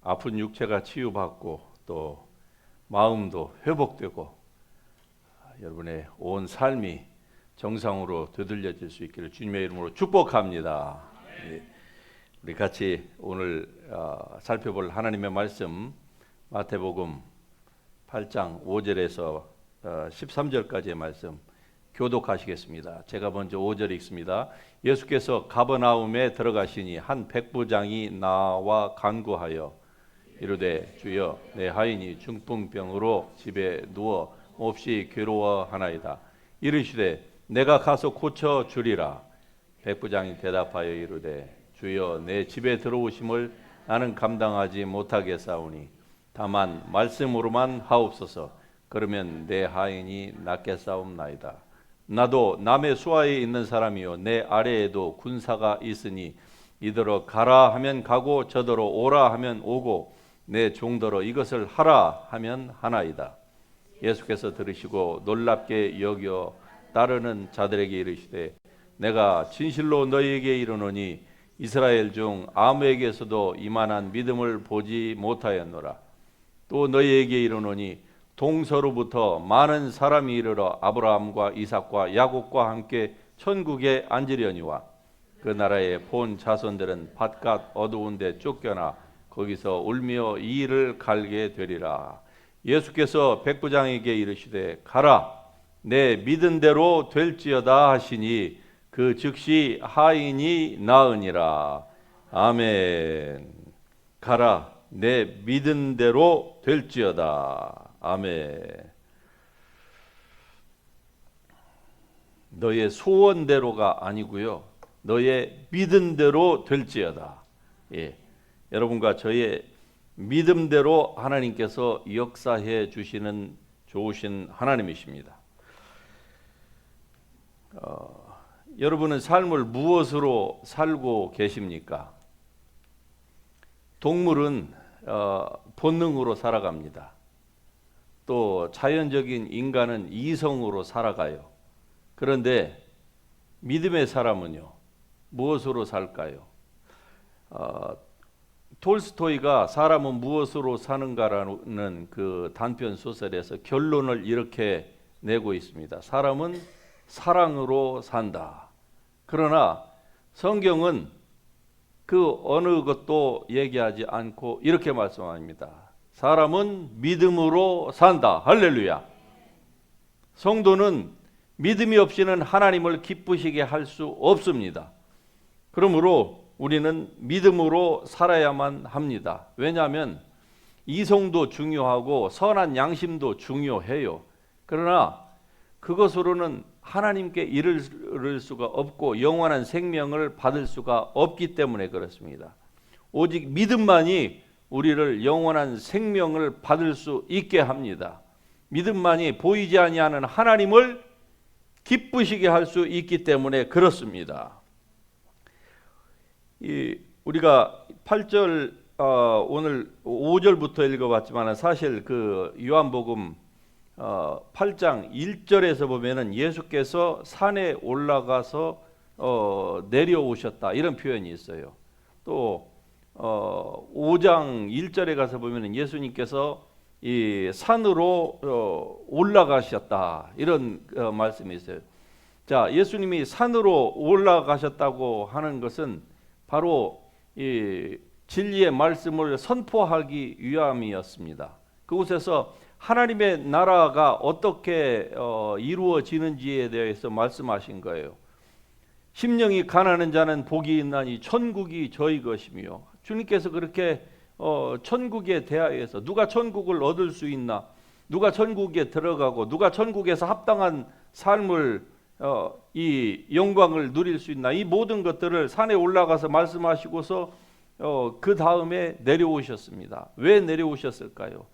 아픈 육체가 치유받고 또 마음도 회복되고 여러분의 온 삶이 정상으로 되돌려질 수 있기를 주님의 이름으로 축복합니다. 예. 우리 같이 오늘 살펴볼 하나님의 말씀 마태복음 8장 5절에서 13절까지의 말씀 교독하시겠습니다. 제가 먼저 5절 읽습니다. 예수께서 가버나움에 들어가시니 한 백부장이 나와 간구하여 이르되 주여 내 하인이 중풍병으로 집에 누워 몹시 괴로워하나이다. 이르시되 내가 가서 고쳐 주리라. 백부장이 대답하여 이르되 주여 내 집에 들어오심을 나는 감당하지 못하겠사오니 다만 말씀으로만 하옵소서. 그러면 내 하인이 낫겠사옵나이다. 나도 남의 수하에 있는 사람이요 내 아래에도 군사가 있으니 이더러 가라 하면 가고 저더러 오라 하면 오고 내 종더러 이것을 하라 하면 하나이다. 예수께서 들으시고 놀랍게 여겨 따르는 자들에게 이르시되 내가 진실로 너희에게 이르노니 이스라엘 중 아무에게서도 이만한 믿음을 보지 못하였노라. 또 너희에게 이르노니 동서로부터 많은 사람이 이르러 아브라함과 이삭과 야곱과 함께 천국에 앉으려니와 그 나라의 본 자손들은 바깥 어두운 데 쫓겨나 거기서 울며 이를 갈게 되리라. 예수께서 백부장에게 이르시되 가라 내 믿은 대로 될지어다 하시니 그 즉시 하인이 나으니라. 아멘. 가라 내 믿은 대로 될지어다. 아멘. 너의 소원대로가 아니고요 너의 믿은 대로 될지어다. 예. 여러분과 저의 믿음대로 하나님께서 역사해 주시는 좋으신 하나님이십니다. 여러분은 삶을 무엇으로 살고 계십니까? 동물은 본능으로 살아갑니다. 또 자연적인 인간은 이성으로 살아가요. 그런데 믿음의 사람은요 무엇으로 살까요? 톨스토이가 사람은 무엇으로 사는가라는 그 단편 소설에서 결론을 이렇게 내고 있습니다. 사람은 사랑으로 산다. 그러나 성경은 그 어느 것도 얘기하지 않고 이렇게 말씀합니다. 사람은 믿음으로 산다. 할렐루야. 성도는 믿음이 없이는 하나님을 기쁘시게 할 수 없습니다. 그러므로 우리는 믿음으로 살아야만 합니다. 왜냐하면 이성도 중요하고 선한 양심도 중요해요. 그러나 그것으로는 하나님께 이를 수가 없고 영원한 생명을 받을 수가 없기 때문에 그렇습니다. 오직 믿음만이 우리를 영원한 생명을 받을 수 있게 합니다. 믿음만이 보이지 아니하는 하나님을 기쁘시게 할 수 있기 때문에 그렇습니다. 우리가 8절 오늘 5절부터 읽어봤지만 사실 그 요한복음 8장 1절에서 보면은 예수께서 산에 올라가서 내려오셨다 이런 표현이 있어요. 또 5장 1절에 가서 보면은 예수님께서 이 산으로 올라가셨다 이런 말씀이 있어요. 자, 예수님이 산으로 올라가셨다고 하는 것은 바로 이 진리의 말씀을 선포하기 위함이었습니다. 그곳에서 하나님의 나라가 어떻게 이루어지는지에 대해서 말씀하신 거예요. 심령이 가난한 자는 복이 있나니 천국이 저희 것이며 주님께서 그렇게 천국에 대하여서 누가 천국을 얻을 수 있나, 누가 천국에 들어가고 누가 천국에서 합당한 삶을 이 영광을 누릴 수 있나, 이 모든 것들을 산에 올라가서 말씀하시고서 그 다음에 내려오셨습니다. 왜 내려오셨을까요?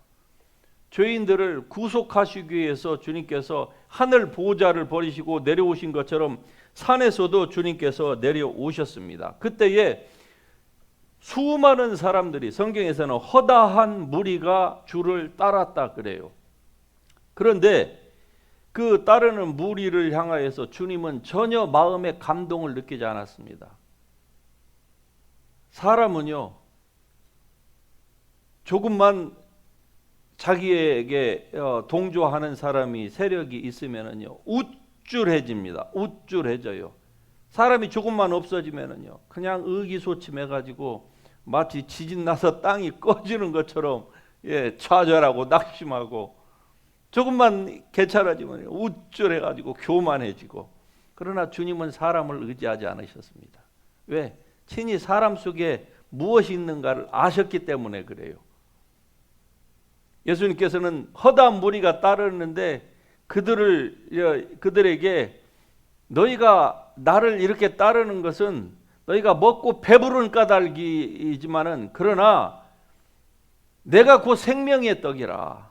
죄인들을 구속하시기 위해서 주님께서 하늘 보좌를 버리시고 내려오신 것처럼 산에서도 주님께서 내려오셨습니다. 그때에 수많은 사람들이, 성경에서는 허다한 무리가 주를 따랐다 그래요. 그런데 그 따르는 무리를 향하여서 주님은 전혀 마음의 감동을 느끼지 않았습니다. 사람은요 조금만 자기에게 동조하는 사람이 세력이 있으면은요 우쭐해집니다. 우쭐해져요. 사람이 조금만 없어지면은요 그냥 의기소침해가지고 마치 지진 나서 땅이 꺼지는 것처럼 좌절하고 낙심하고 조금만 괜찮아지면 우쭐해가지고 교만해지고. 그러나 주님은 사람을 의지하지 않으셨습니다. 왜? 친히 사람 속에 무엇이 있는가를 아셨기 때문에 그래요. 예수님께서는 허다한 무리가 따르는데 그들에게 너희가 나를 이렇게 따르는 것은 너희가 먹고 배부른 까닭이지만은 그러나 내가 곧 생명의 떡이라.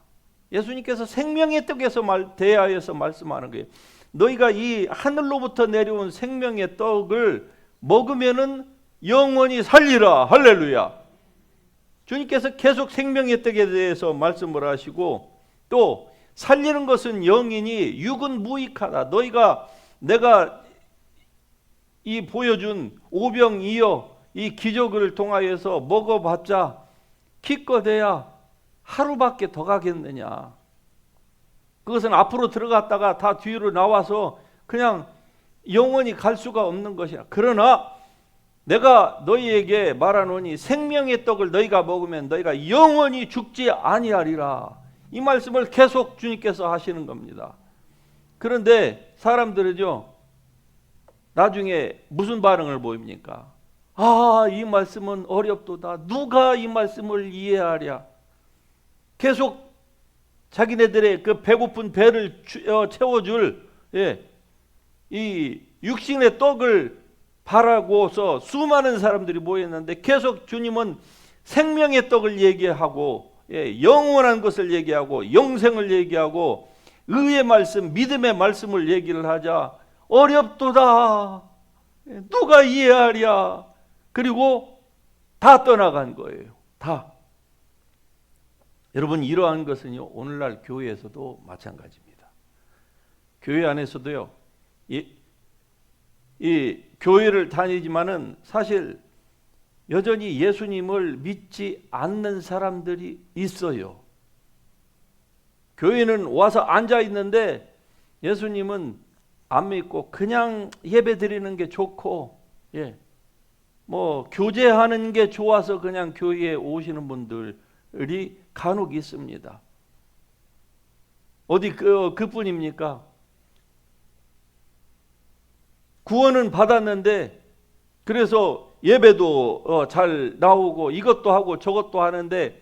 예수님께서 생명의 떡에서 대하여서 말씀하는 거예요. 너희가 이 하늘로부터 내려온 생명의 떡을 먹으면은 영원히 살리라. 할렐루야. 주님께서 계속 생명의 떡에 대해서 말씀을 하시고 또 살리는 것은 영이니 육은 무익하다. 너희가 내가 이 보여준 오병이어 이 기적을 통하여서 먹어봤자 기껏해야 하루밖에 더 가겠느냐. 그것은 앞으로 들어갔다가 다 뒤로 나와서 그냥 영원히 갈 수가 없는 것이라. 그러나 내가 너희에게 말하노니 생명의 떡을 너희가 먹으면 너희가 영원히 죽지 아니하리라. 이 말씀을 계속 주님께서 하시는 겁니다. 그런데 사람들은요 나중에 무슨 반응을 보입니까? 이 말씀은 어렵도다. 누가 이 말씀을 이해하랴. 계속 자기네들의 그 배고픈 배를 채워줄 이 육신의 떡을 바라고서 수많은 사람들이 모였는데 계속 주님은 생명의 떡을 얘기하고 영원한 것을 얘기하고 영생을 얘기하고 의의 말씀, 믿음의 말씀을 얘기를 하자 어렵도다. 누가 이해하랴. 그리고 다 떠나간 거예요. 다. 여러분 이러한 것은요 오늘날 교회에서도 마찬가지입니다. 교회 안에서도요 이 교회를 다니지만은 사실 여전히 예수님을 믿지 않는 사람들이 있어요. 교회는 와서 앉아 있는데 예수님은 안 믿고 그냥 예배 드리는 게 좋고 뭐 교제하는 게 좋아서 그냥 교회에 오시는 분들이 간혹 있습니다. 어디 그뿐입니까? 구원은 받았는데 그래서 예배도 잘 나오고 이것도 하고 저것도 하는데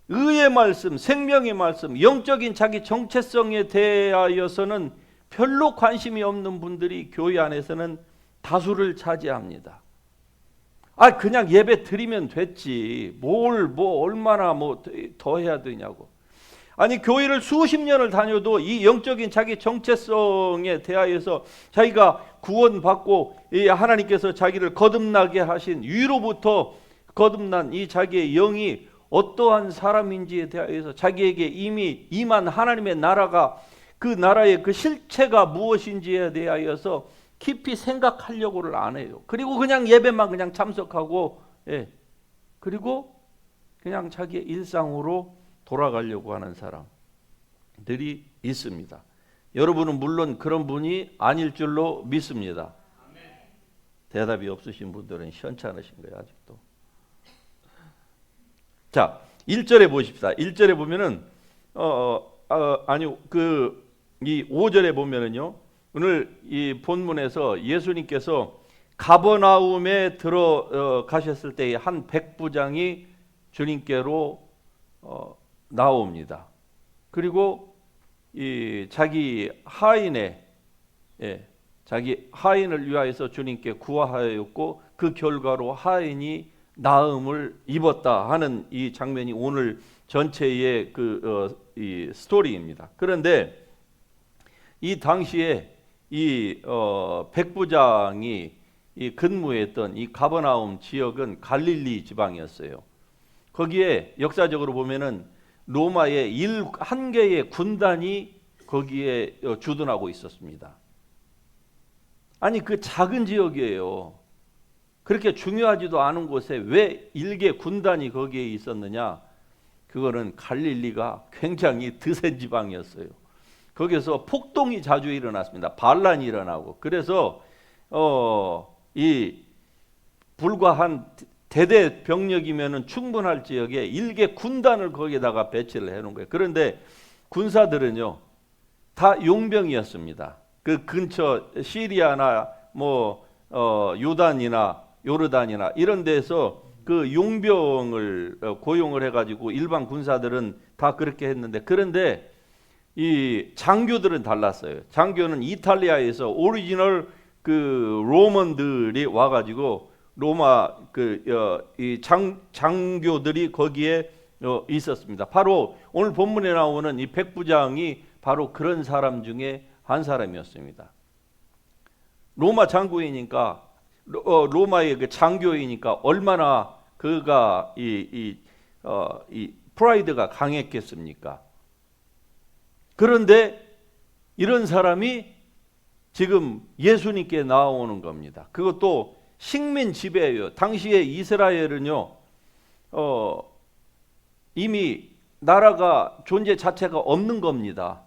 의의 말씀, 생명의 말씀, 영적인 자기 정체성에 대하여서는 별로 관심이 없는 분들이 교회 안에서는 다수를 차지합니다. 그냥 예배 드리면 됐지. 얼마나 더 해야 되냐고. 아니 교회를 수십 년을 다녀도 이 영적인 자기 정체성에 대하여서 자기가 구원받고 하나님께서 자기를 거듭나게 하신 위로부터 거듭난 이 자기의 영이 어떠한 사람인지에 대하여서 자기에게 이미 임한 하나님의 나라가 그 나라의 그 실체가 무엇인지에 대하여서 깊이 생각하려고를 안 해요. 그리고 그냥 예배만 그냥 참석하고 그리고 그냥 자기의 일상으로 돌아가려고 하는 사람들이 있습니다. 여러분은 물론 그런 분이 아닐 줄로 믿습니다. 대답이 없으신 분들은 현찮으신 거예요. 아직도. 자, 1절에 보십시다. 1절에 보면은 이 5절에 보면은요. 오늘 이 본문에서 예수님께서 가버나움에 들어가셨을 때의 한 백부장이 주님께로 나옵니다. 그리고 이 자기 하인을 위하여서 주님께 구하였고 그 결과로 하인이 나음을 입었다 하는 이 장면이 오늘 전체의 이 스토리입니다. 그런데 이 당시에 이 백부장이 이 근무했던 이 가버나움 지역은 갈릴리 지방이었어요. 거기에 역사적으로 보면은 로마의 한 개의 군단이 거기에 주둔하고 있었습니다. 아니 그 작은 지역이에요. 그렇게 중요하지도 않은 곳에 왜 일개 군단이 거기에 있었느냐? 그거는 갈릴리가 굉장히 드센 지방이었어요. 거기서 폭동이 자주 일어났습니다. 반란이 일어나고. 그래서 이 불과 한 대대 병력이면은 충분할 지역에 일개 군단을 거기에다가 배치를 해놓은 거예요. 그런데 군사들은요 다 용병이었습니다. 그 근처 시리아나 요단이나 요르단이나 이런 데서 그 용병을 고용을 해가지고 일반 군사들은 다 그렇게 했는데, 그런데 이 장교들은 달랐어요. 장교는 이탈리아에서 오리지널 그 로먼들이 와가지고 로마 이 장교들이 거기에 있었습니다. 바로 오늘 본문에 나오는 이 백부장이 바로 그런 사람 중에 한 사람이었습니다. 로마 장교이니까 로마의 그 장교이니까 얼마나 그가 이 프라이드가 강했겠습니까? 그런데 이런 사람이 지금 예수님께 나오는 겁니다. 그것도 식민 지배예요. 당시에 이스라엘은요 이미 나라가 존재 자체가 없는 겁니다.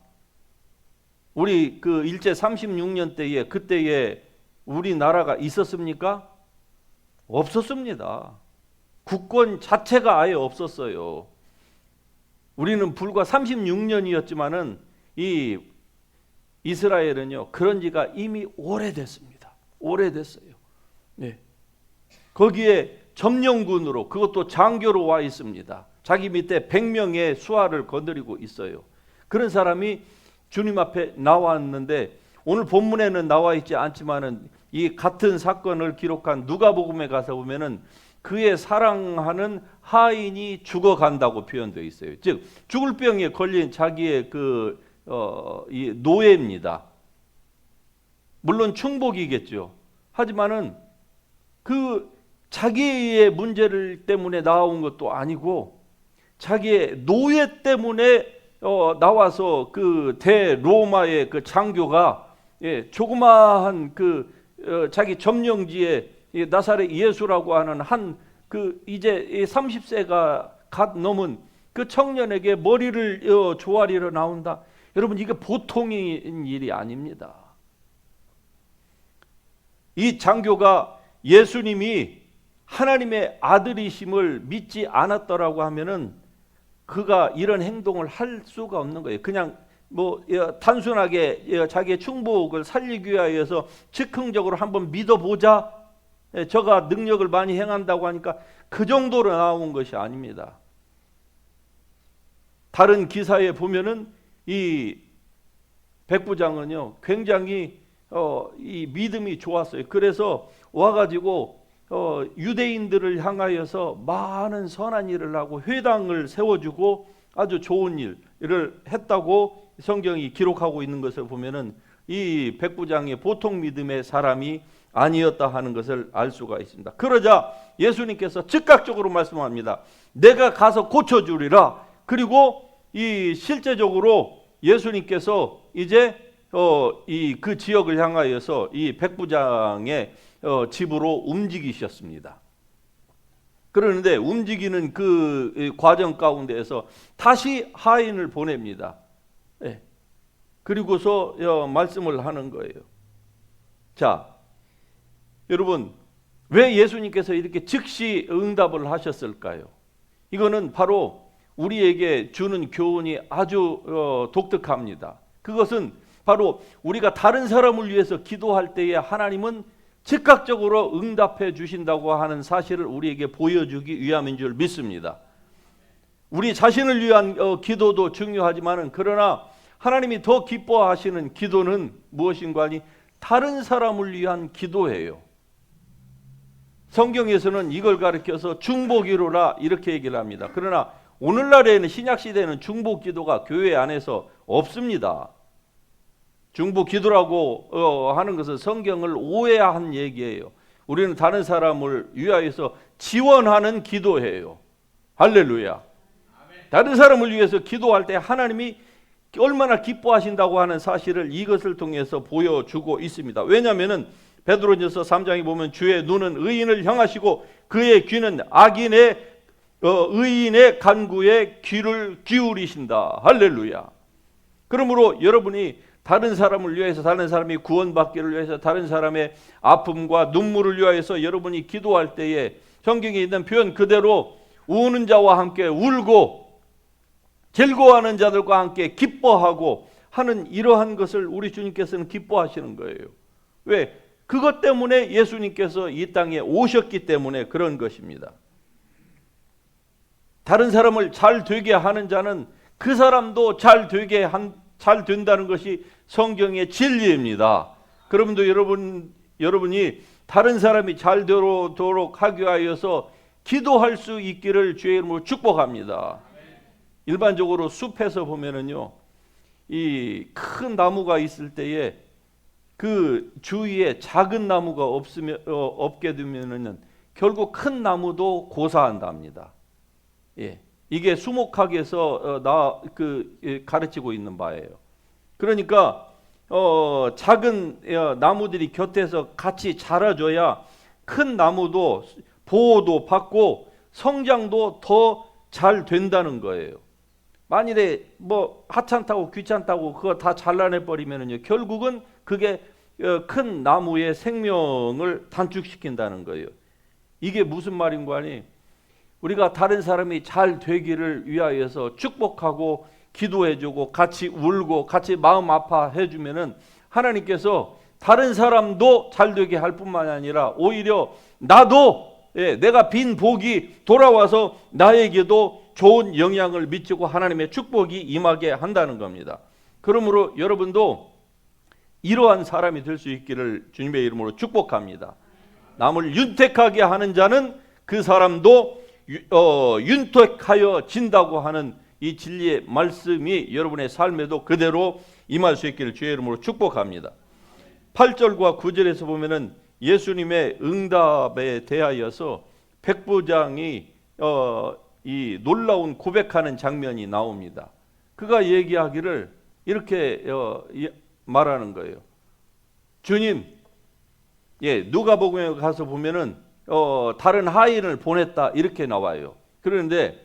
우리 그 일제 36년 때에 그때에 우리나라가 있었습니까? 없었습니다. 국권 자체가 아예 없었어요. 우리는 불과 36년이었지만은 이 이스라엘은요 그런 지가 이미 오래됐습니다. 오래됐어요. 네. 거기에 점령군으로, 그것도 장교로 와 있습니다. 자기 밑에 100명의 수하를 건드리고 있어요. 그런 사람이 주님 앞에 나왔는데, 오늘 본문에는 나와 있지 않지만은 이 같은 사건을 기록한 누가복음에 가서 보면은 그의 사랑하는 하인이 죽어간다고 표현되어 있어요. 즉 죽을 병에 걸린 자기의 이 노예입니다. 물론 충복이겠죠. 하지만은 그 자기의 문제를 때문에 나온 것도 아니고 자기의 노예 때문에 나와서 그 대로마의 그 장교가 조그마한 자기 점령지에 나사렛 예수라고 하는 이제 30세가 갓 넘은 그 청년에게 머리를 조아리러 나온다. 여러분, 이게 보통인 일이 아닙니다. 이 장교가 예수님이 하나님의 아들이심을 믿지 않았더라고 하면은 그가 이런 행동을 할 수가 없는 거예요. 그냥 단순하게 자기의 충복을 살리기 위하여서 즉흥적으로 한번 믿어보자, 저가 능력을 많이 행한다고 하니까 그 정도로 나온 것이 아닙니다. 다른 기사에 보면은 이 백부장은요 굉장히 이 믿음이 좋았어요. 그래서 와가지고 유대인들을 향하여서 많은 선한 일을 하고 회당을 세워주고 아주 좋은 일을 했다고 성경이 기록하고 있는 것을 보면은 이 백부장이 보통 믿음의 사람이 아니었다 하는 것을 알 수가 있습니다. 그러자 예수님께서 즉각적으로 말씀합니다. 내가 가서 고쳐주리라. 그리고 이 실제적으로 예수님께서 이제 그 지역을 향하여서 이 백부장의 집으로 움직이셨습니다. 그러는데 움직이는 그 과정 가운데에서 다시 하인을 보냅니다. 그리고서 말씀을 하는 거예요. 자, 여러분, 왜 예수님께서 이렇게 즉시 응답을 하셨을까요? 이거는 바로 우리에게 주는 교훈이 아주 독특합니다. 그것은 바로 우리가 다른 사람을 위해서 기도할 때에 하나님은 즉각적으로 응답해 주신다고 하는 사실을 우리에게 보여주기 위함인 줄 믿습니다. 우리 자신을 위한 기도도 중요하지만 그러나 하나님이 더 기뻐하시는 기도는 무엇인가 하니 다른 사람을 위한 기도예요. 성경에서는 이걸 가리켜서 중보기도라 이렇게 얘기를 합니다. 그러나 오늘날에는 신약시대에는 중보기도가 교회 안에서 없습니다. 중보기도라고 하는 것은 성경을 오해한 얘기예요. 우리는 다른 사람을 위하여서 지원하는 기도예요. 할렐루야. 다른 사람을 위해서 기도할 때 하나님이 얼마나 기뻐하신다고 하는 사실을 이것을 통해서 보여주고 있습니다. 왜냐하면 베드로전서 3장에 보면 주의 눈은 의인을 향하시고 그의 귀는 악인의 의인의 간구에 귀를 기울이신다. 할렐루야. 그러므로 여러분이 다른 사람을 위해서, 다른 사람이 구원받기를 위해서, 다른 사람의 아픔과 눈물을 위하여서 여러분이 기도할 때에 성경에 있는 표현 그대로 우는 자와 함께 울고 즐거워하는 자들과 함께 기뻐하고 하는 이러한 것을 우리 주님께서는 기뻐하시는 거예요. 왜? 그것 때문에 예수님께서 이 땅에 오셨기 때문에 그런 것입니다. 다른 사람을 잘 되게 하는 자는 그 사람도 잘 된다는 것이 성경의 진리입니다. 그러므로 여러분이 다른 사람이 잘 되도록 하기 위하여서 기도할 수 있기를 주의 이름으로 축복합니다. 일반적으로 숲에서 보면은요, 이 큰 나무가 있을 때에 그 주위에 작은 나무가 없게 되면은 결국 큰 나무도 고사한답니다. 예, 이게 수목학에서 가르치고 있는 바예요. 그러니까 작은 나무들이 곁에서 같이 자라줘야 큰 나무도 보호도 받고 성장도 더 잘 된다는 거예요. 만일에 뭐 하찮다고 귀찮다고 그거 다 잘라내 버리면은요, 결국은 그게 큰 나무의 생명을 단축시킨다는 거예요. 이게 무슨 말인 거 아니? 우리가 다른 사람이 잘 되기를 위하여서 축복하고 기도해주고 같이 울고 같이 마음 아파해주면은 하나님께서 다른 사람도 잘 되게 할 뿐만 아니라 오히려 나도 내가 빈 복이 돌아와서 나에게도 좋은 영향을 미치고 하나님의 축복이 임하게 한다는 겁니다. 그러므로 여러분도 이러한 사람이 될 수 있기를 주님의 이름으로 축복합니다. 남을 윤택하게 하는 자는 그 사람도 윤택하여 진다고 하는 이 진리의 말씀이 여러분의 삶에도 그대로 임할 수 있기를 주의 이름으로 축복합니다. 8절과 9절에서 보면은 예수님의 응답에 대하여서 백부장이 이 놀라운 고백하는 장면이 나옵니다. 그가 얘기하기를 이렇게 말하는 거예요. 주님, 누가복음에 가서 보면은 다른 하인을 보냈다 이렇게 나와요. 그런데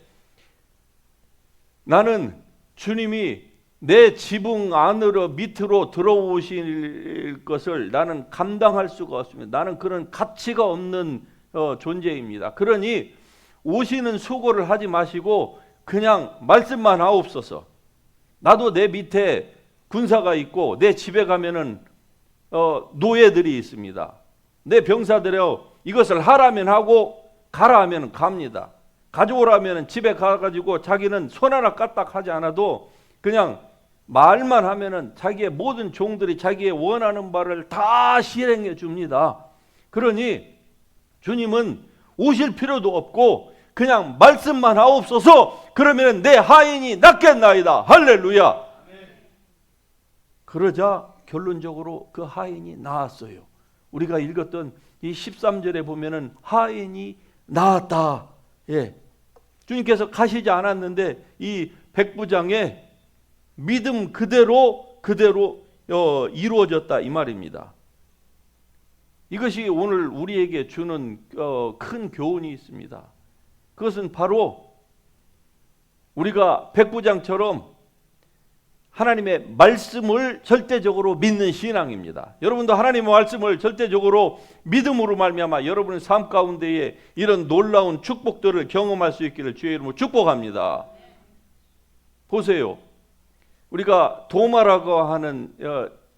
나는 주님이 내 지붕 안으로 밑으로 들어오실 것을 나는 감당할 수가 없습니다. 나는 그런 가치가 없는 존재입니다. 그러니 오시는 수고를 하지 마시고 그냥 말씀만 하옵소서. 나도 내 밑에 군사가 있고 내 집에 가면은 노예들이 있습니다. 내 병사들여 이것을 하라면 하고 가라 하면 갑니다. 가져오라면 집에 가가지고 자기는 손 하나 까딱하지 않아도 그냥 말만 하면은 자기의 모든 종들이 자기의 원하는 바를 다 실행해 줍니다. 그러니 주님은 오실 필요도 없고 그냥 말씀만 하옵소서. 그러면 내 하인이 낫겠나이다. 할렐루야. 그러자 결론적으로 그 하인이 나았어요. 우리가 읽었던 이 13절에 보면은 하인이 나았다. 주님께서 가시지 않았는데 이 백부장의 믿음 그대로 이루어졌다 이 말입니다. 이것이 오늘 우리에게 주는 큰 교훈이 있습니다. 그것은 바로 우리가 백부장처럼 하나님의 말씀을 절대적으로 믿는 신앙입니다. 여러분도 하나님의 말씀을 절대적으로 믿음으로 말미암아 여러분의 삶 가운데에 이런 놀라운 축복들을 경험할 수 있기를 주의 이름으로 축복합니다. 보세요. 우리가 도마라고 하는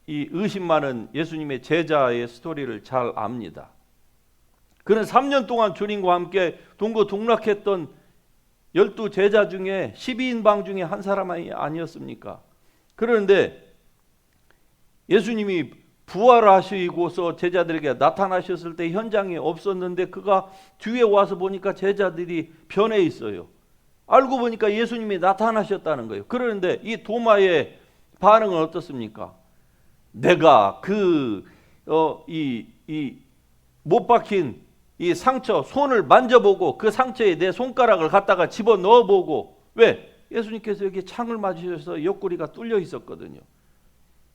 이 의심 많은 예수님의 제자의 스토리를 잘 압니다. 그는 3년 동안 주님과 함께 동거동락했던 12제자 중에 12인방 중에 한 사람이 아니었습니까? 그런데 예수님이 부활하시고서 제자들에게 나타나셨을 때 현장에 없었는데 그가 뒤에 와서 보니까 제자들이 변해 있어요. 알고 보니까 예수님이 나타나셨다는 거예요. 그런데 이 도마의 반응은 어떻습니까? 내가 못 박힌 이 상처 손을 만져보고 그 상처에 내 손가락을 갖다가 집어 넣어보고. 왜? 예수님께서 여기 창을 맞으셔서 옆구리가 뚫려 있었거든요.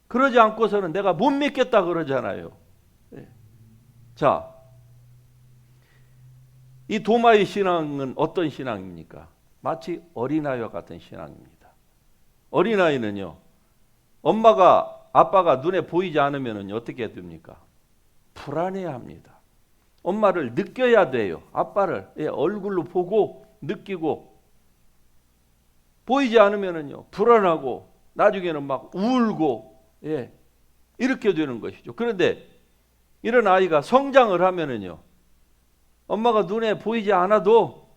그러지 않고서는 내가 못 믿겠다 그러잖아요. 자, 이 도마의 신앙은 어떤 신앙입니까? 마치 어린아이와 같은 신앙입니다. 어린아이는요, 엄마가 아빠가 눈에 보이지 않으면 어떻게 됩니까? 불안해합니다. 엄마를 느껴야 돼요. 아빠를 얼굴로 보고 느끼고, 보이지 않으면요 불안하고 나중에는 막 울고 이렇게 되는 것이죠. 그런데 이런 아이가 성장을 하면은요, 엄마가 눈에 보이지 않아도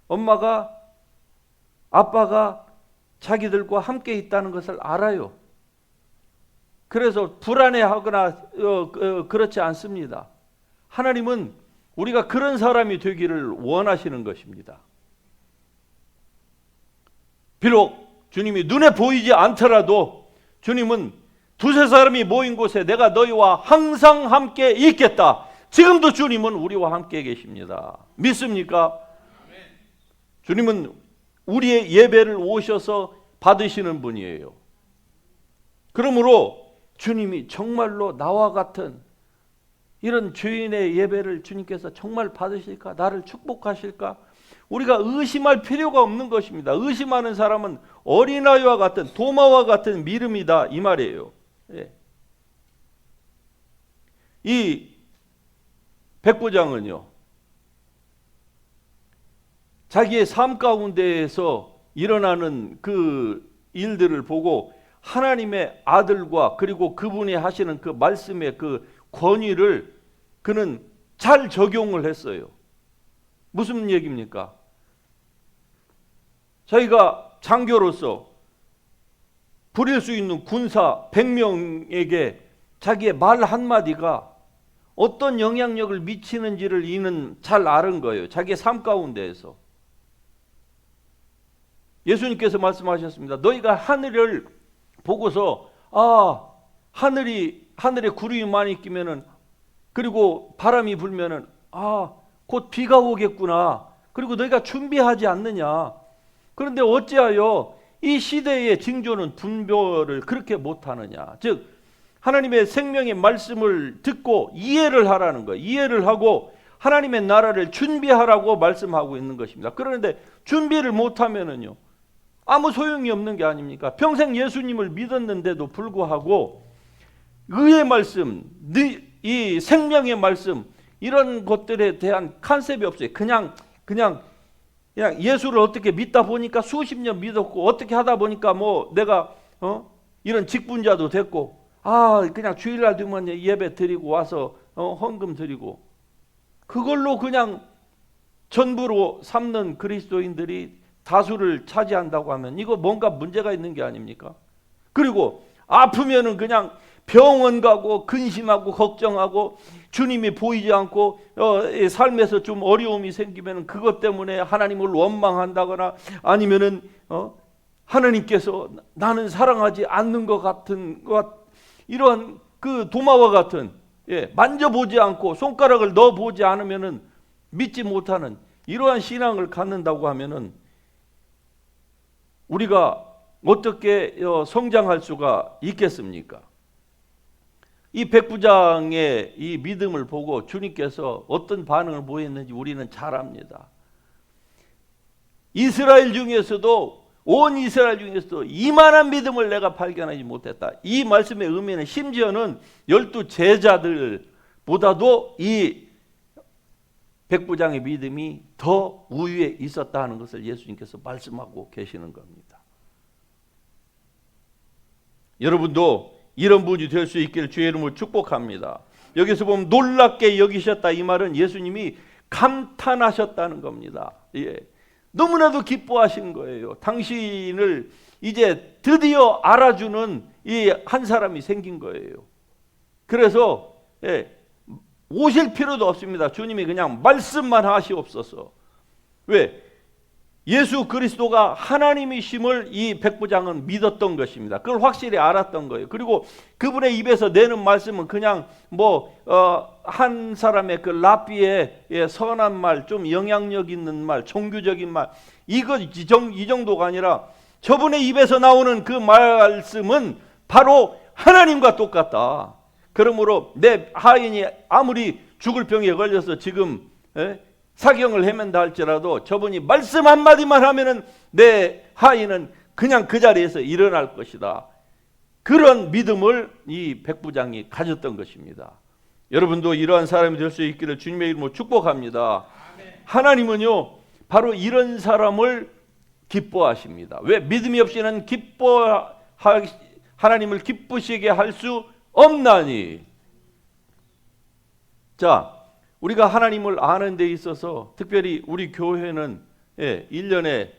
엄마가 아빠가 자기들과 함께 있다는 것을 알아요. 그래서 불안해하거나 그렇지 않습니다. 하나님은 우리가 그런 사람이 되기를 원하시는 것입니다. 비록 주님이 눈에 보이지 않더라도 주님은 두세 사람이 모인 곳에 내가 너희와 항상 함께 있겠다. 지금도 주님은 우리와 함께 계십니다. 믿습니까? 주님은 우리의 예배를 오셔서 받으시는 분이에요. 그러므로 주님이 정말로 나와 같은 이런 죄인의 예배를 주님께서 정말 받으실까? 나를 축복하실까? 우리가 의심할 필요가 없는 것입니다. 의심하는 사람은 어린아이와 같은, 도마와 같은 믿음이다 이 말이에요. 이 백부장은요, 자기의 삶 가운데에서 일어나는 그 일들을 보고 하나님의 아들과 그리고 그분이 하시는 그 말씀의 그 권위를 그는 잘 적용을 했어요. 무슨 얘기입니까? 자기가 장교로서 부릴 수 있는 군사 100명에게 자기의 말 한마디가 어떤 영향력을 미치는지를 이는 잘 아는 거예요. 자기의 삶 가운데에서. 예수님께서 말씀하셨습니다. 너희가 하늘을 보고서 하늘에 구름이 많이 끼면은, 그리고 바람이 불면은 곧 비가 오겠구나. 그리고 너희가 준비하지 않느냐. 그런데 어찌하여 이 시대의 징조는 분별을 그렇게 못하느냐. 즉 하나님의 생명의 말씀을 듣고 이해를 하라는 거예요. 이해를 하고 하나님의 나라를 준비하라고 말씀하고 있는 것입니다. 그런데 준비를 못하면은요, 아무 소용이 없는 게 아닙니까? 평생 예수님을 믿었는데도 불구하고 의의 말씀, 이 생명의 말씀, 이런 것들에 대한 컨셉이 없어요. 그냥 예수를 어떻게 믿다 보니까 수십 년 믿었고, 어떻게 하다 보니까 뭐 내가 이런 직분자도 됐고, 그냥 주일날 되면 예배 드리고 와서 헌금 드리고, 그걸로 그냥 전부로 삼는 그리스도인들이 다수를 차지한다고 하면 이거 뭔가 문제가 있는 게 아닙니까? 그리고 아프면은 그냥 병원 가고 근심하고 걱정하고, 주님이 보이지 않고 삶에서 좀 어려움이 생기면 그것 때문에 하나님을 원망한다거나, 아니면은 하나님께서 나는 사랑하지 않는 것 같은 이러한 그 도마와 같은, 만져보지 않고 손가락을 넣어보지 않으면은 믿지 못하는 이러한 신앙을 갖는다고 하면은 우리가 어떻게 성장할 수가 있겠습니까? 이 백부장의 이 믿음을 보고 주님께서 어떤 반응을 보였는지 우리는 잘 압니다. 이스라엘 중에서도, 온 이스라엘 중에서도 이만한 믿음을 내가 발견하지 못했다. 이 말씀의 의미는 심지어는 12 제자들보다도 이 백부장의 믿음이 더 우위에 있었다 하는 것을 예수님께서 말씀하고 계시는 겁니다. 여러분도 이런 분이 될 수 있기를 주의 이름으로 축복합니다. 여기서 보면 놀랍게 여기셨다, 이 말은 예수님이 감탄하셨다는 겁니다. 너무나도 기뻐하신 거예요. 당신을 이제 드디어 알아주는 이 한 사람이 생긴 거예요. 그래서 오실 필요도 없습니다. 주님이 그냥 말씀만 하시옵소서. 왜? 예수 그리스도가 하나님이심을 이 백부장은 믿었던 것입니다. 그걸 확실히 알았던 거예요. 그리고 그분의 입에서 내는 말씀은 그냥 한 사람의 그 랍비의 선한 말, 좀 영향력 있는 말, 종교적인 말, 이 정도가 아니라 저분의 입에서 나오는 그 말씀은 바로 하나님과 똑같다. 그러므로 내 하인이 아무리 죽을 병에 걸려서 지금 사경을 헤맨다 할지라도 저분이 말씀 한마디만 하면은 내 하인은 그냥 그 자리에서 일어날 것이다. 그런 믿음을 이 백부장이 가졌던 것입니다. 여러분도 이러한 사람이 될 수 있기를 주님의 이름으로 축복합니다. 하나님은요 바로 이런 사람을 기뻐하십니다. 왜? 믿음이 없이는 하나님을 기쁘시게 할 수 없나니. 자, 우리가 하나님을 아는 데 있어서 특별히 우리 교회는 1년에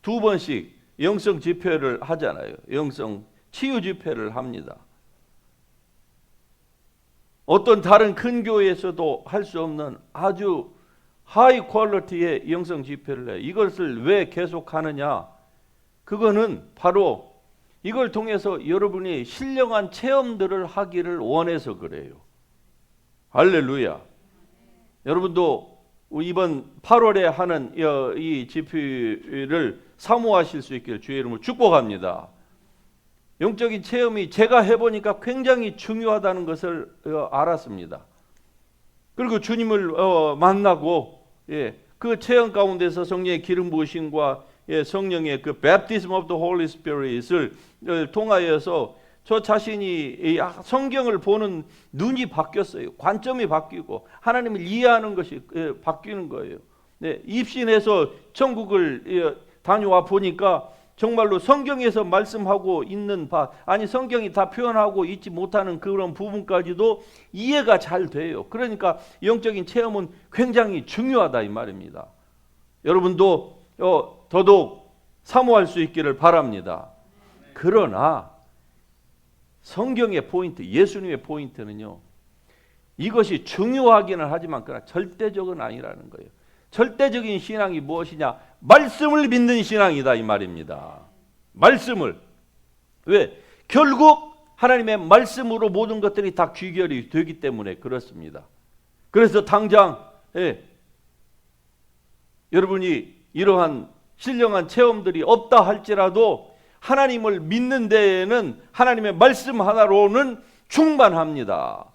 2번씩 영성 집회를 하잖아요. 영성 치유 집회를 합니다. 어떤 다른 큰 교회에서도 할 수 없는 아주 하이 퀄리티의 영성 집회를 해요. 이것을 왜 계속하느냐? 그거는 바로 이걸 통해서 여러분이 신령한 체험들을 하기를 원해서 그래요. 할렐루야. 여러분도 이번 8월에 하는 이 집회를 사모하실 수 있기를 주의 이름으로 축복합니다. 영적인 체험이 제가 해보니까 굉장히 중요하다는 것을 알았습니다. 그리고 주님을 만나고 그 체험 가운데서 성령의 기름 부으심과 성령의 그 Baptism of the Holy Spirit을 통하여서 저 자신이 성경을 보는 눈이 바뀌었어요. 관점이 바뀌고 하나님을 이해하는 것이 바뀌는 거예요. 입신해서 천국을 다녀와 보니까 정말로 성경에서 말씀하고 있는 바, 아니 성경이 다 표현하고 있지 못하는 그런 부분까지도 이해가 잘 돼요. 그러니까 영적인 체험은 굉장히 중요하다 이 말입니다. 여러분도 더더욱 사모할 수 있기를 바랍니다. 그러나 성경의 포인트, 예수님의 포인트는요, 이것이 중요하기는 하지만 그러나 절대적은 아니라는 거예요. 절대적인 신앙이 무엇이냐? 말씀을 믿는 신앙이다 이 말입니다. 말씀을. 왜? 결국 하나님의 말씀으로 모든 것들이 다 귀결이 되기 때문에 그렇습니다. 그래서 당장 여러분이 이러한 신령한 체험들이 없다 할지라도 하나님을 믿는 데에는 하나님의 말씀 하나로는 충만합니다.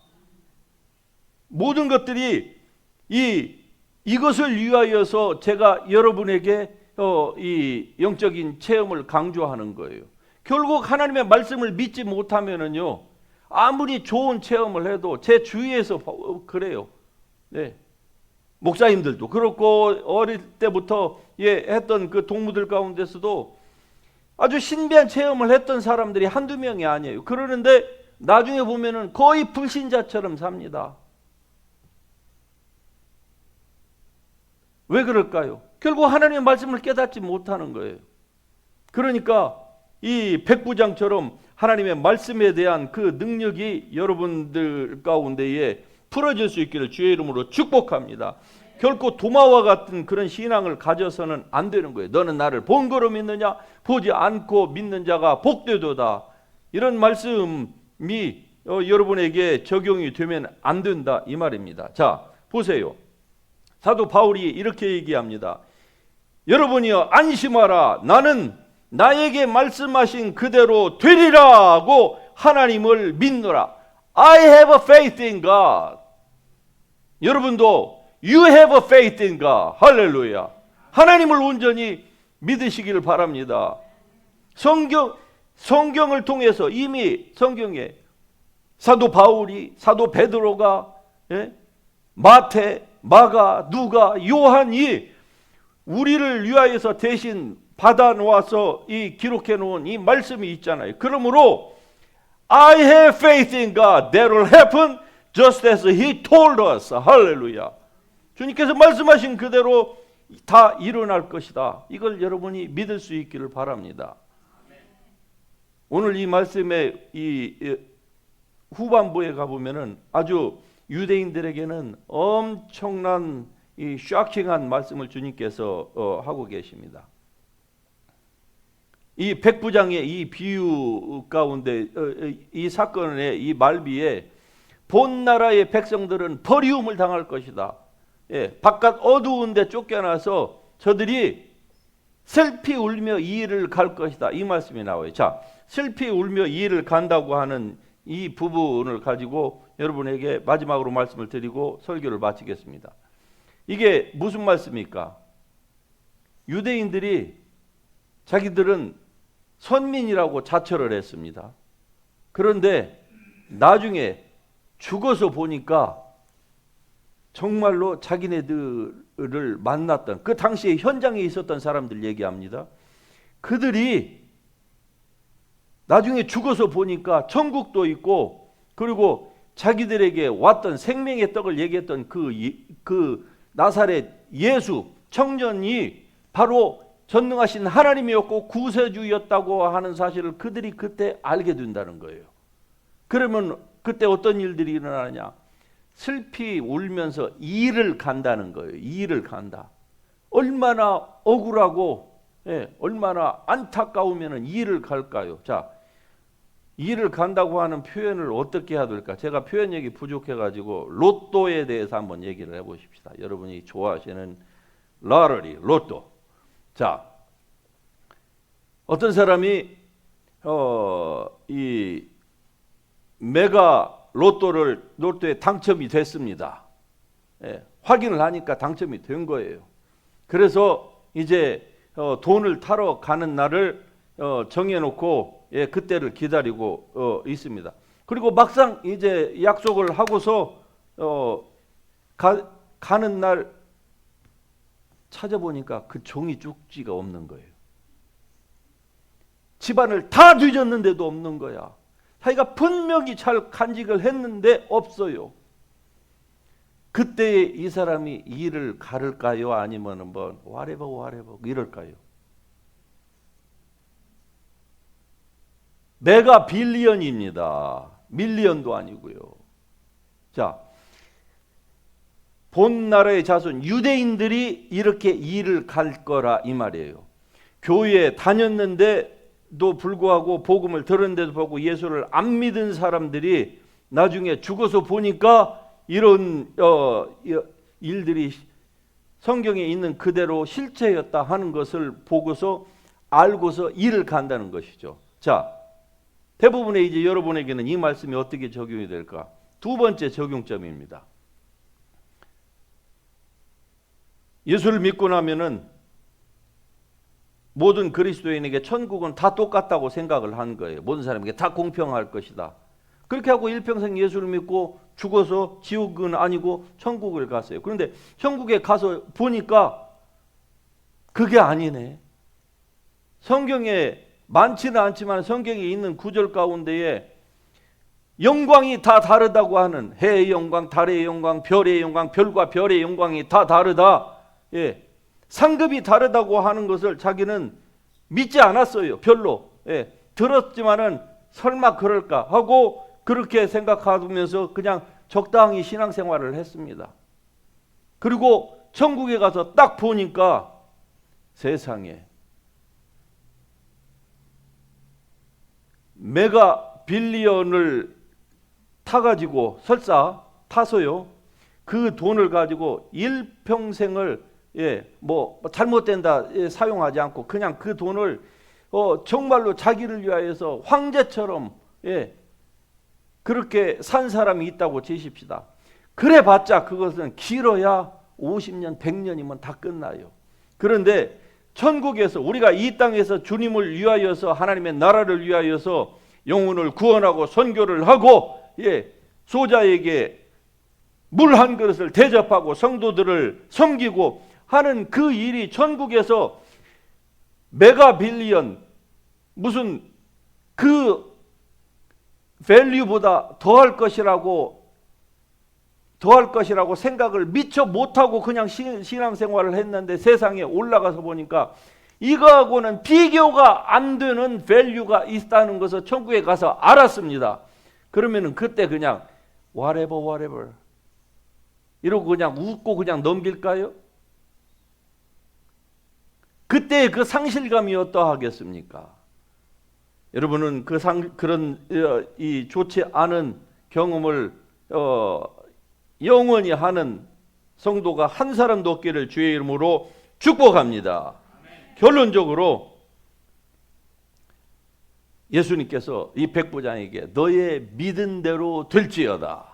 모든 것들이 이것을 위하여서 제가 여러분에게 이 영적인 체험을 강조하는 거예요. 결국 하나님의 말씀을 믿지 못하면은요, 아무리 좋은 체험을 해도 제 주위에서 그래요. 네. 목사님들도 그렇고 어릴 때부터 했던 그 동무들 가운데서도 아주 신비한 체험을 했던 사람들이 한두 명이 아니에요. 그러는데 나중에 보면은 거의 불신자처럼 삽니다. 왜 그럴까요? 결국 하나님의 말씀을 깨닫지 못하는 거예요. 그러니까 이 백부장처럼 하나님의 말씀에 대한 그 능력이 여러분들 가운데에 풀어질 수 있기를 주의 이름으로 축복합니다. 결코 도마와 같은 그런 신앙을 가져서는 안 되는 거예요. 너는 나를 본 거로 믿느냐? 보지 않고 믿는 자가 복되도다. 이런 말씀이 여러분에게 적용이 되면 안 된다 이 말입니다. 자, 보세요. 사도 바울이 이렇게 얘기합니다. 여러분이여 안심하라. 나는 나에게 말씀하신 그대로 되리라고 하나님을 믿노라. I have a faith in God. 여러분도 You have a faith in God. 할렐루야. 하나님을 온전히 믿으시기를 바랍니다. 성경을 통해서 이미 성경에 사도 바울이, 사도 베드로가, 마태, 마가, 누가, 요한이 우리를 위하여서 대신 받아 놓아서 이 기록해 놓은 이 말씀이 있잖아요. 그러므로 I have faith in God that will happen just as He told us. 할렐루야. 주님께서 말씀하신 그대로 다 일어날 것이다. 이걸 여러분이 믿을 수 있기를 바랍니다. 오늘 이 말씀의 이 후반부에 가보면은 아주 유대인들에게는 엄청난 이 쇼킹한 말씀을 주님께서 하고 계십니다. 이 백부장의 이 비유 가운데 이 사건의 이 말비에 본 나라의 백성들은 버리움을 당할 것이다. 바깥 어두운 데 쫓겨나서 저들이 슬피 울며 이 일을 갈 것이다. 이 말씀이 나와요. 자, 슬피 울며 이 일을 간다고 하는 이 부분을 가지고 여러분에게 마지막으로 말씀을 드리고 설교를 마치겠습니다. 이게 무슨 말씀입니까? 유대인들이 자기들은 선민이라고 자처를 했습니다. 그런데 나중에 죽어서 보니까 정말로 자기네들을 만났던 그 당시에 현장에 있었던 사람들 얘기합니다. 그들이 나중에 죽어서 보니까 천국도 있고, 그리고 자기들에게 왔던 생명의 떡을 얘기했던 그 나사렛 예수 청년이 바로 전능하신 하나님이었고 구세주였다고 하는 사실을 그들이 그때 알게 된다는 거예요. 그러면 그때 어떤 일들이 일어나냐? 슬피 울면서 이를 간다는 거예요. 이를 간다. 얼마나 억울하고 얼마나 안타까우면 이를 갈까요? 자, 이를 간다고 하는 표현을 어떻게 해야 될까? 제가 표현력이 부족해가지고 로또에 대해서 한번 얘기를 해보십시다. 여러분이 좋아하시는 러러리, 로또. 자, 어떤 사람이 이 메가 로또에 당첨이 됐습니다. 확인을 하니까 당첨이 된 거예요. 그래서 이제 돈을 타러 가는 날을 정해놓고 그때를 기다리고 있습니다. 그리고 막상 이제 약속을 하고서 가는 날 찾아보니까 그 종이 쪽지가 없는 거예요. 집안을 다 뒤졌는데도 없는 거야. 자기가 분명히 잘 간직을 했는데 없어요. 그때 이 사람이 일을 가를까요? 아니면 뭐 whatever 이럴까요? 메가 빌리언입니다. 밀리언도 아니고요. 자, 본 나라의 자손 유대인들이 이렇게 일을 갈 거라 이 말이에요. 교회에 다녔는데도 불구하고 복음을 들었는데도 불구하고 예수를 안 믿은 사람들이 나중에 죽어서 보니까 이런 일들이 성경에 있는 그대로 실체였다 하는 것을 보고서 알고서 일을 간다는 것이죠. 자, 대부분의 이제 여러분에게는 이 말씀이 어떻게 적용이 될까? 두 번째 적용점입니다. 예수를 믿고 나면은 모든 그리스도인에게 천국은 다 똑같다고 생각을 한 거예요. 모든 사람에게 다 공평할 것이다. 그렇게 하고 일평생 예수를 믿고 죽어서 지옥은 아니고 천국을 갔어요. 그런데 천국에 가서 보니까 그게 아니네. 성경에 많지는 않지만 성경에 있는 구절 가운데에 영광이 다 다르다고 하는, 해의 영광, 달의 영광, 별의 영광, 별과 별의 영광이 다 다르다. 상급이 다르다고 하는 것을 자기는 믿지 않았어요. 별로. 들었지만은 설마 그럴까 하고 그렇게 생각하면서 그냥 적당히 신앙생활을 했습니다. 그리고 천국에 가서 딱 보니까 세상에 메가 빌리언을 타가지고 설사 타서요, 그 돈을 가지고 일평생을 뭐 잘못된다 사용하지 않고 그냥 그 돈을 정말로 자기를 위하여서 황제처럼 그렇게 산 사람이 있다고 치십시다. 그래봤자 그것은 길어야 50년 100년이면 다 끝나요. 그런데 천국에서 우리가 이 땅에서 주님을 위하여서 하나님의 나라를 위하여서 영혼을 구원하고 선교를 하고 소자에게 물 한 그릇을 대접하고 성도들을 섬기고 하는 그 일이 천국에서 메가 빌리언 무슨 그 밸류보다 더할 것이라고 생각을 미처 못하고 그냥 신앙생활을 했는데 세상에 올라가서 보니까 이거하고는 비교가 안 되는 밸류가 있다는 것을 천국에 가서 알았습니다. 그러면은 그때 그냥 whatever 이러고 그냥 웃고 그냥 넘길까요? 그때 그 상실감이 어떠하겠습니까? 여러분은 그런 이 좋지 않은 경험을 영원히 하는 성도가 한 사람도 없기를 주의 이름으로 축복합니다. 결론적으로 예수님께서 이 백부장에게 너의 믿은 대로 될지어다.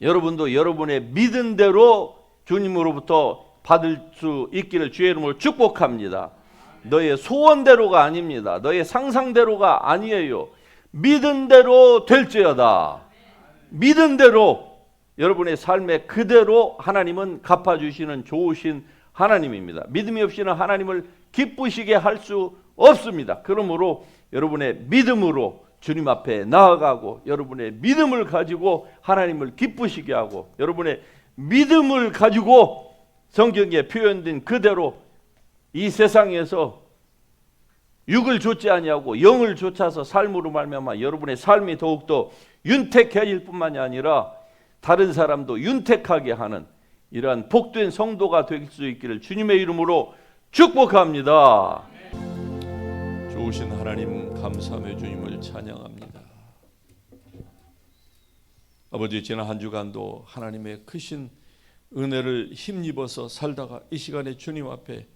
여러분도 여러분의 믿은 대로 주님으로부터 받을 수 있기를 주의 이름으로 축복합니다. 너의 소원대로가 아닙니다. 너의 상상대로가 아니에요. 믿은 대로 될지어다. 믿은 대로 여러분의 삶에 그대로 하나님은 갚아주시는 좋으신 하나님입니다. 믿음이 없이는 하나님을 기쁘시게 할 수 없습니다. 그러므로 여러분의 믿음으로 주님 앞에 나아가고 여러분의 믿음을 가지고 하나님을 기쁘시게 하고 여러분의 믿음을 가지고 성경에 표현된 그대로 이 세상에서 육을 좇지 아니하고 영을 좇아서 삶으로 말미암아 여러분의 삶이 더욱더 윤택해질 뿐만이 아니라 다른 사람도 윤택하게 하는 이러한 복된 성도가 될 수 있기를 주님의 이름으로 축복합니다. 좋으신 하나님 감사하며 주님을 찬양합니다. 아버지, 지난 한 주간도 하나님의 크신 은혜를 힘입어서 살다가 이 시간에 주님 앞에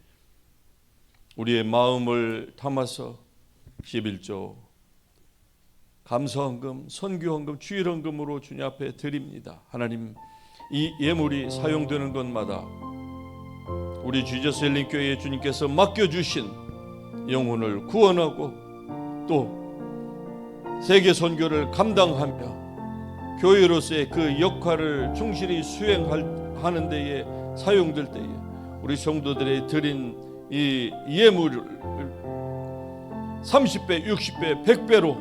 우리의 마음을 담아서 11조 감사헌금, 선교헌금, 주일헌금으로 주님 앞에 드립니다. 하나님, 이 예물이 사용되는 것마다 우리 주저스 헬린교회에 주님께서 맡겨주신 영혼을 구원하고 또 세계 선교를 감당하며 교회로서의 그 역할을 충실히 수행하는 데에 사용될 때에 우리 성도들의 드린 이 예물을 30배, 60배, 100배로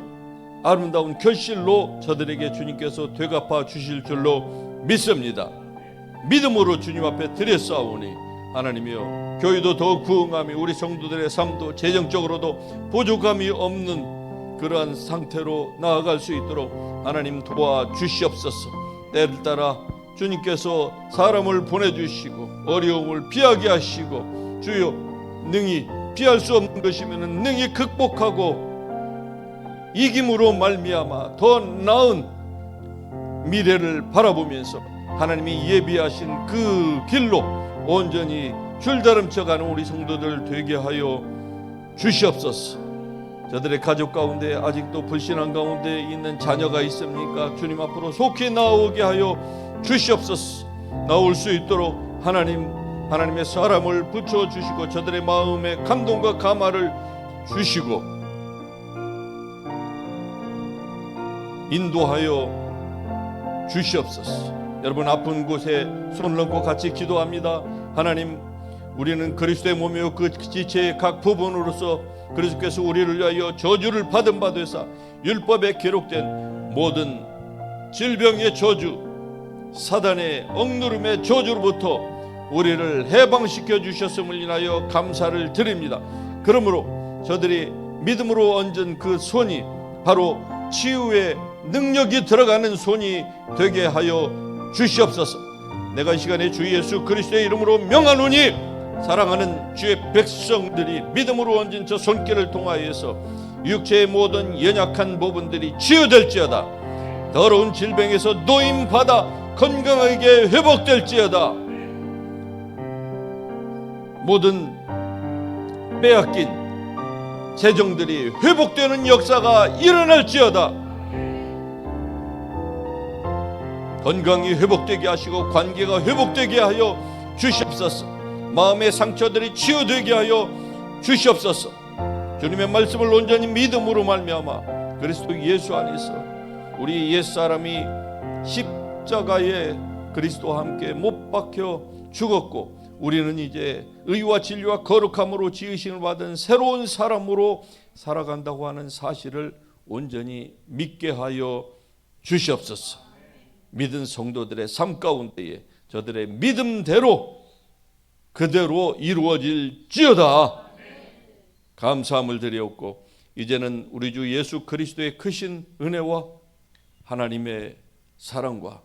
아름다운 결실로 저들에게 주님께서 되갚아 주실 줄로 믿습니다. 믿음으로 주님 앞에 드렸사오니 하나님이여, 교회도 더 부흥하며 우리 성도들의 삶도 재정적으로도 부족함이 없는 그러한 상태로 나아갈 수 있도록 하나님 도와주시옵소서. 때를 따라 주님께서 사람을 보내주시고 어려움을 피하게 하시고 주여 능히 피할 수 없는 것이면 능히 극복하고 이김으로 말미암아 더 나은 미래를 바라보면서 하나님이 예비하신 그 길로 온전히 줄다름쳐가는 우리 성도들 되게 하여 주시옵소서. 저들의 가족 가운데 아직도 불신한 가운데 있는 자녀가 있습니까? 주님 앞으로 속히 나오게 하여 주시옵소서. 나올 수 있도록 하나님의 사람을 붙여주시고 저들의 마음에 감동과 감화를 주시고 인도하여 주시옵소서. 여러분, 아픈 곳에 손을 얹고 같이 기도합니다. 하나님, 우리는 그리스도의 몸이요 그 지체의 각 부분으로서 그리스도께서 우리를 위하여 저주를 받은 바 되사 율법에 기록된 모든 질병의 저주, 사단의 억누름의 저주로부터 우리를 해방시켜 주셨음을 인하여 감사를 드립니다. 그러므로 저들이 믿음으로 얹은 그 손이 바로 치유의 능력이 들어가는 손이 되게 하여 주시옵소서. 내가 이 시간에 주 예수 그리스도의 이름으로 명하노니 사랑하는 주의 백성들이 믿음으로 얹은 저 손길을 통하여서 육체의 모든 연약한 부분들이 치유될지어다. 더러운 질병에서 노임받아 건강하게 회복될지어다. 모든 빼앗긴 재정들이 회복되는 역사가 일어날지어다. 건강이 회복되게 하시고 관계가 회복되게 하여 주시옵소서. 마음의 상처들이 치유되게 하여 주시옵소서. 주님의 말씀을 온전히 믿음으로 말미암아 그리스도 예수 안에서 우리 옛사람이 십자가에 그리스도와 함께 못 박혀 죽었고 우리는 이제 의와 진리와 거룩함으로 지으심을 받은 새로운 사람으로 살아간다고 하는 사실을 온전히 믿게 하여 주시옵소서. 믿은 성도들의 삶 가운데에 저들의 믿음대로 그대로 이루어질지어다. 감사함을 드리옵고 이제는 우리 주 예수 그리스도의 크신 은혜와 하나님의 사랑과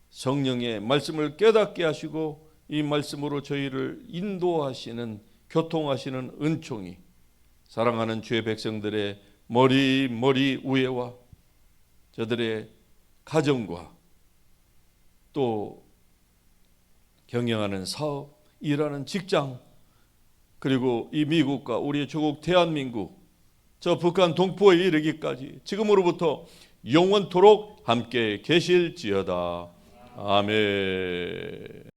성령의 말씀을 깨닫게 하시고 이 말씀으로 저희를 인도하시는 교통하시는 은총이 사랑하는 주의 백성들의 머리 위에와 저들의 가정과 또 경영하는 사업, 일하는 직장, 그리고 이 미국과 우리의 조국 대한민국, 저 북한 동포에 이르기까지 지금으로부터 영원토록 함께 계실지어다. 아멘.